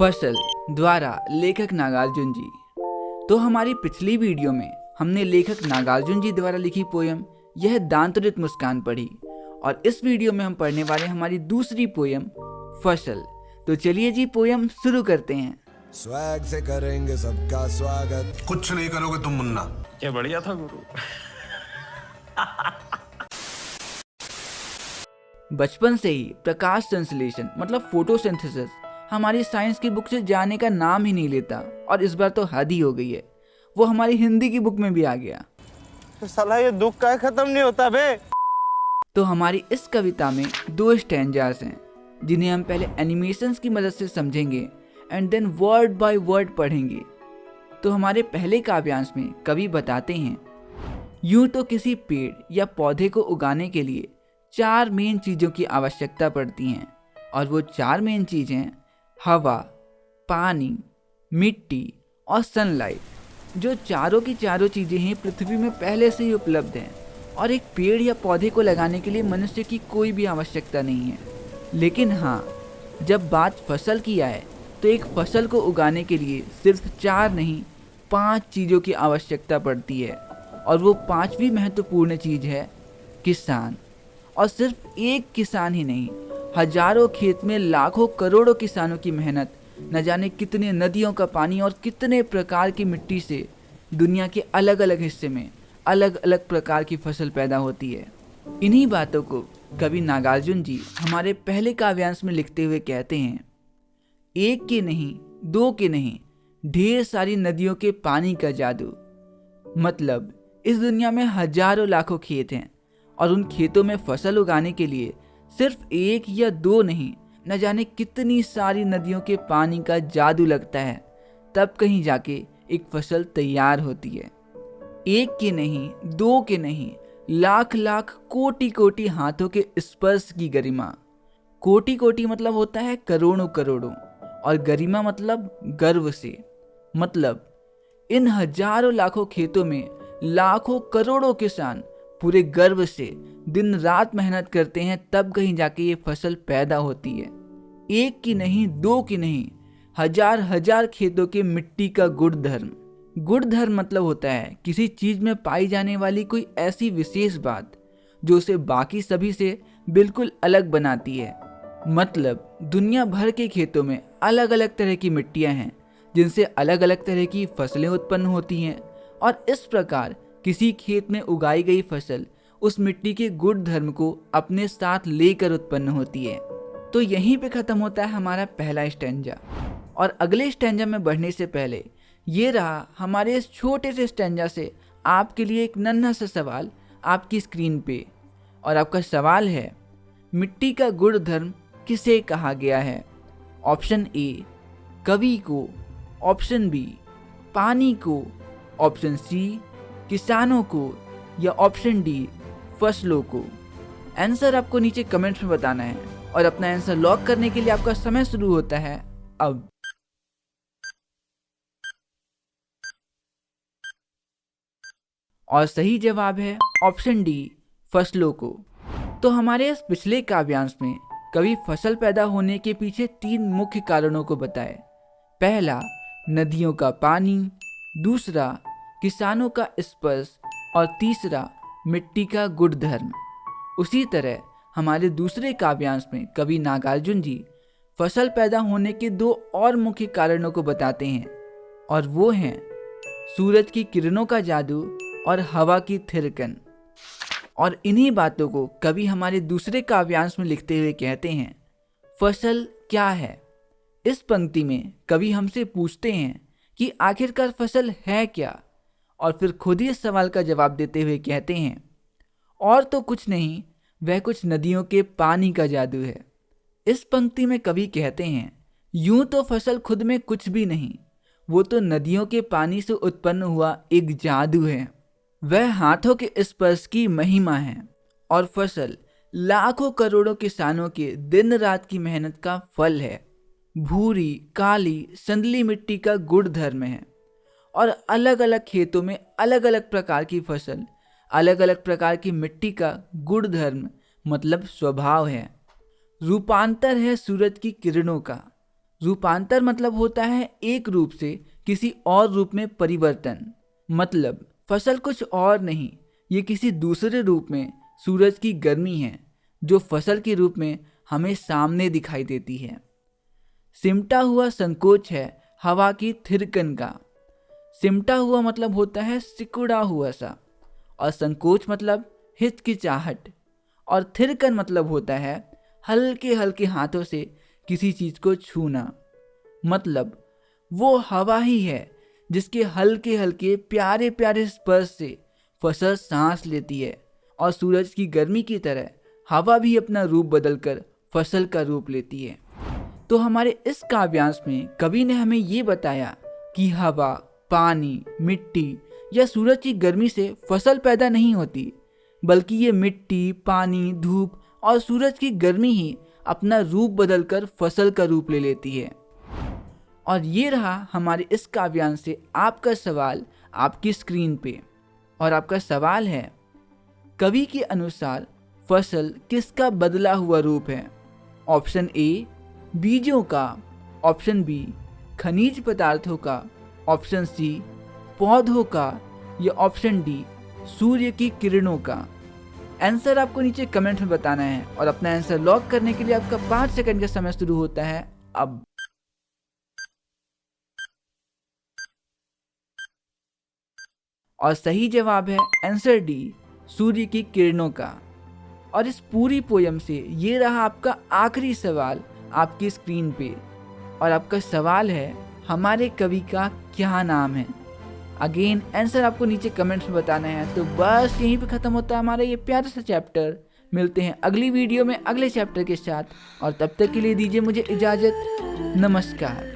फसल द्वारा लेखक नागार्जुन जी। तो हमारी पिछली वीडियो में हमने लेखक नागार्जुन जी द्वारा लिखी पोयम यह दांतुरित मुस्कान पढ़ी और इस वीडियो में हम पढ़ने वाले हमारी दूसरी पोयम फसल। तो चलिए जी पोयम शुरू करते हैं। स्वैग से करेंगे सबका स्वागत। कुछ नहीं करोगे तुम मुन्ना। क्या बढ़िया था गुरु। बचपन से ही प्रकाश संश्लेषण मतलब फोटोसिंथेसिस हमारी साइंस की बुक से जाने का नाम ही नहीं लेता और इस बार तो हद ही हो गई है, वो हमारी हिंदी की बुक में भी आ गया। तो साला ये दुख का खत्म नहीं होता बे। तो हमारी इस कविता में 2 स्टैंजास हैं जिन्हें हम पहले एनिमेशंस की मदद से समझेंगे and then word by word पढ़ेंगे। तो हमारे पहले काव्यांश में कवि बताते हैं, यूं तो किसी पेड़ या पौधे को उगाने के लिए 4 मेन चीज़ों की आवश्यकता पड़ती हैं और वो 4 मेन चीज़ें हवा, पानी, मिट्टी और सनलाइट, जो चारों की चारों चीज़ें हैं पृथ्वी में पहले से ही उपलब्ध हैं और एक पेड़ या पौधे को लगाने के लिए मनुष्य की कोई भी आवश्यकता नहीं है। लेकिन हाँ, जब बात फसल की आए तो एक फसल को उगाने के लिए सिर्फ 4 नहीं 5 चीज़ों की आवश्यकता पड़ती है और वो 5वीं महत्वपूर्ण चीज़ है किसान। और सिर्फ एक किसान ही नहीं, हजारों खेत में लाखों करोड़ों किसानों की मेहनत, न जाने कितने नदियों का पानी और कितने प्रकार की मिट्टी से दुनिया के अलग अलग हिस्से में अलग अलग प्रकार की फसल पैदा होती है। इन्हीं बातों को कवि नागार्जुन जी हमारे पहले काव्यांश में लिखते हुए कहते हैं, एक के नहीं, 2 के नहीं, ढेर सारी नदियों के पानी का जादू। मतलब इस दुनिया में हजारों लाखों खेत हैं और उन खेतों में फसल उगाने के लिए सिर्फ 1 या 2 नहीं, न जाने कितनी सारी नदियों के पानी का जादू लगता है, तब कहीं जाके एक फसल तैयार होती है। 1 के नहीं, 2 के नहीं, लाख लाख कोटि कोटि हाथों के स्पर्श की गरिमा। कोटि कोटि मतलब होता है करोड़ों करोड़ों और गरिमा मतलब गर्व से। मतलब इन हजारों लाखों खेतों में लाखों करोड़ों किसान पूरे गर्व से दिन रात मेहनत करते हैं, तब कहीं जाके ये फसल पैदा होती है। 1 की नहीं, 2 की नहीं, हजार हजार खेतों के मिट्टी का गुणधर्म। गुणधर्म मतलब होता है किसी चीज में पाई जाने वाली कोई ऐसी विशेष बात जो उसे बाकी सभी से बिल्कुल अलग बनाती है। मतलब दुनिया भर के खेतों में अलग अलग तरह की मिट्टियां हैं जिनसे अलग अलग तरह की फसलें उत्पन्न होती हैं और इस प्रकार किसी खेत में उगाई गई फसल उस मिट्टी के गुण धर्म को अपने साथ लेकर उत्पन्न होती है। तो यहीं पे खत्म होता है हमारा पहला स्टैंजा और अगले स्टैंजा में बढ़ने से पहले ये रहा हमारे इस छोटे से स्टैंजा से आपके लिए एक नन्हा सा सवाल आपकी स्क्रीन पे। और आपका सवाल है, मिट्टी का गुण धर्म किसे कहा गया है? ऑप्शन ए कवि को, ऑप्शन बी पानी को, ऑप्शन सी किसानों को या ऑप्शन डी फसलों को। आंसर आपको नीचे कमेंट्स में बताना है और अपना आंसर लॉक करने के लिए आपका समय शुरू होता है अब। और सही जवाब है ऑप्शन डी फसलों को। तो हमारे इस पिछले काव्यांश में कवि फसल पैदा होने के पीछे 3 मुख्य कारणों को बताए। पहला नदियों का पानी, दूसरा किसानों का स्पर्श और तीसरा मिट्टी का गुण धर्म। उसी तरह हमारे दूसरे काव्यांश में कवि नागार्जुन जी फसल पैदा होने के 2 और मुख्य कारणों को बताते हैं और वो हैं सूरज की किरणों का जादू और हवा की थिरकन। और इन्हीं बातों को कवि हमारे दूसरे काव्यांश में लिखते हुए कहते हैं, फसल क्या है? इस पंक्ति में कवि हमसे पूछते हैं कि आखिरकार फसल है क्या, और फिर खुद ही इस सवाल का जवाब देते हुए कहते हैं, और तो कुछ नहीं, वह कुछ नदियों के पानी का जादू है। इस पंक्ति में कवि कहते हैं, यूं तो फसल खुद में कुछ भी नहीं, वो तो नदियों के पानी से उत्पन्न हुआ एक जादू है। वह हाथों के स्पर्श की महिमा है और फसल लाखों करोड़ों किसानों के दिन रात की मेहनत का फल है। भूरी, काली, संदली मिट्टी का गुण धर्म है और अलग अलग खेतों में अलग अलग प्रकार की फसल, अलग अलग प्रकार की मिट्टी का गुण धर्म मतलब स्वभाव है। रूपांतर है सूरज की किरणों का, रूपांतर मतलब होता है एक रूप से किसी और रूप में परिवर्तन। मतलब फसल कुछ और नहीं, ये किसी दूसरे रूप में सूरज की गर्मी है जो फसल के रूप में हमें सामने दिखाई देती है। सिमटा हुआ संकोच है हवा की थिरकन का। सिमटा हुआ मतलब होता है सिकुड़ा हुआ सा, और संकोच मतलब हिचकिचाहट, और थिरकन मतलब होता है हल्के हल्के हाथों से किसी चीज को छूना। मतलब वो हवा ही है जिसके हल्के हल्के प्यारे प्यारे स्पर्श से फसल सांस लेती है, और सूरज की गर्मी की तरह हवा भी अपना रूप बदलकर फसल का रूप लेती है। तो हमारे इस काव्यांश में कवि ने हमें ये बताया कि हवा, पानी, मिट्टी या सूरज की गर्मी से फसल पैदा नहीं होती, बल्कि ये मिट्टी, पानी, धूप और सूरज की गर्मी ही अपना रूप बदलकर फसल का रूप ले लेती है। और ये रहा हमारे इस काव्यांश से आपका सवाल आपकी स्क्रीन पे। और आपका सवाल है, कवि के अनुसार फसल किसका बदला हुआ रूप है? ऑप्शन ए बीजों का, ऑप्शन बी खनिज पदार्थों का, ऑप्शन सी पौधों का, या ऑप्शन डी सूर्य की किरणों का। आंसर आपको नीचे कमेंट में बताना है, और अपना आंसर लॉक करने के लिए आपका 5 सेकंड का समय शुरू होता है अब। और सही जवाब है आंसर डी, सूर्य की किरणों का। और इस पूरी पोयम से ये रहा आपका आखिरी सवाल आपकी स्क्रीन पे। और आपका सवाल है, हमारे कवि का क्या नाम है? अगेन आंसर आपको नीचे कमेंट्स में बताना है। तो बस यहीं पे ख़त्म होता है हमारा ये प्यारा सा चैप्टर। मिलते हैं अगली वीडियो में अगले चैप्टर के साथ, और तब तक के लिए दीजिए मुझे इजाज़त। नमस्कार।